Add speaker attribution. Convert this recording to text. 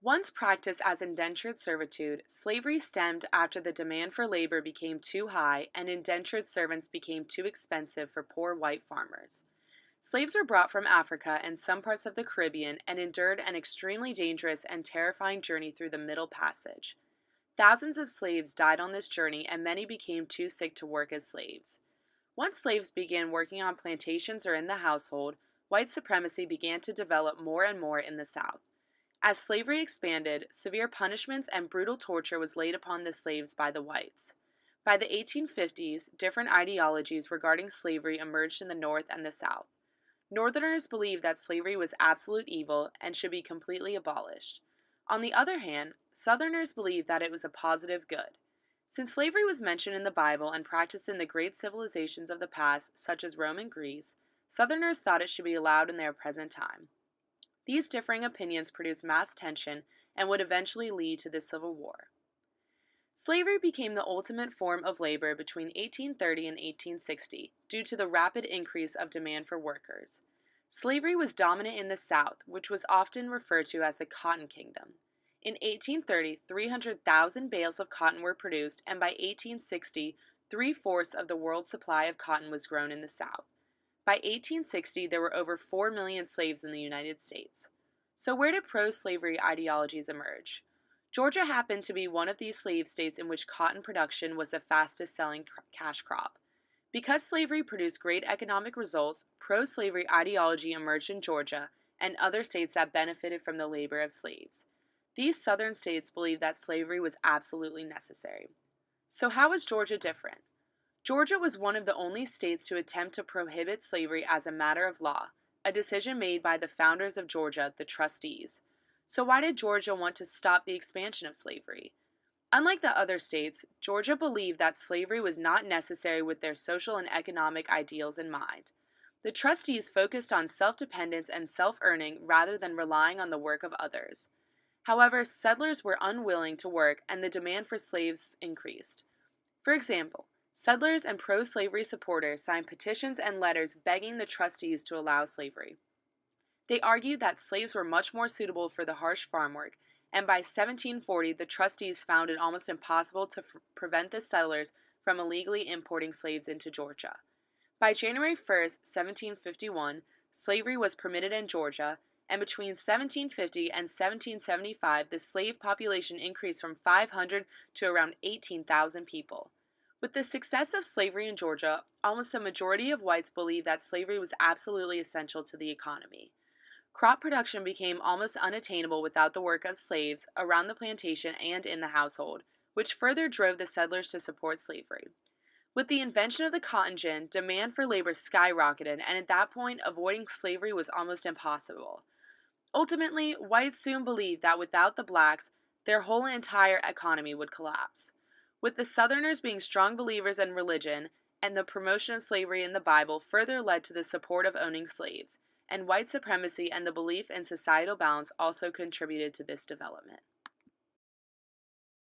Speaker 1: Once practiced as indentured servitude, slavery stemmed after the demand for labor became too high and indentured servants became too expensive for poor white farmers. Slaves were brought from Africa and some parts of the Caribbean and endured an extremely dangerous and terrifying journey through the Middle Passage. Thousands of slaves died on this journey and many became too sick to work as slaves. Once slaves began working on plantations or in the household, white supremacy began to develop more and more in the South. As slavery expanded, severe punishments and brutal torture was laid upon the slaves by the whites. By the 1850s, different ideologies regarding slavery emerged in the North and the South. Northerners believed that slavery was absolute evil and should be completely abolished. On the other hand, Southerners believed that it was a positive good. Since slavery was mentioned in the Bible and practiced in the great civilizations of the past, such as Rome and Greece, Southerners thought it should be allowed in their present time. These differing opinions produced mass tension and would eventually lead to the Civil War. Slavery became the ultimate form of labor between 1830 and 1860 due to the rapid increase of demand for workers. Slavery was dominant in the South, which was often referred to as the Cotton Kingdom. In 1830, 300,000 bales of cotton were produced, and by 1860, three-fourths of the world's supply of cotton was grown in the South. By 1860, there were over 4 million slaves in the United States. So where did pro-slavery ideologies emerge? Georgia happened to be one of these slave states in which cotton production was the fastest selling cash crop. Because slavery produced great economic results, pro-slavery ideology emerged in Georgia and other states that benefited from the labor of slaves. These southern states believed that slavery was absolutely necessary. So how was Georgia different? Georgia was one of the only states to attempt to prohibit slavery as a matter of law, a decision made by the founders of Georgia, the trustees. So why did Georgia want to stop the expansion of slavery? Unlike the other states, Georgia believed that slavery was not necessary with their social and economic ideals in mind. The trustees focused on self-dependence and self-earning rather than relying on the work of others. However, settlers were unwilling to work and the demand for slaves increased. For example, settlers and pro-slavery supporters signed petitions and letters begging the trustees to allow slavery. They argued that slaves were much more suitable for the harsh farm work, and by 1740 the trustees found it almost impossible to prevent the settlers from illegally importing slaves into Georgia. By January 1st, 1751, slavery was permitted in Georgia, and between 1750 and 1775 the slave population increased from 500 to around 18,000 people. With the success of slavery in Georgia, almost a majority of whites believed that slavery was absolutely essential to the economy. Crop production became almost unattainable without the work of slaves around the plantation and in the household, which further drove the settlers to support slavery. With the invention of the cotton gin, demand for labor skyrocketed, and at that point, avoiding slavery was almost impossible. Ultimately, whites soon believed that without the blacks, their whole entire economy would collapse. With the Southerners being strong believers in religion, and the promotion of slavery in the Bible further led to the support of owning slaves, and white supremacy and the belief in societal balance also contributed to this development.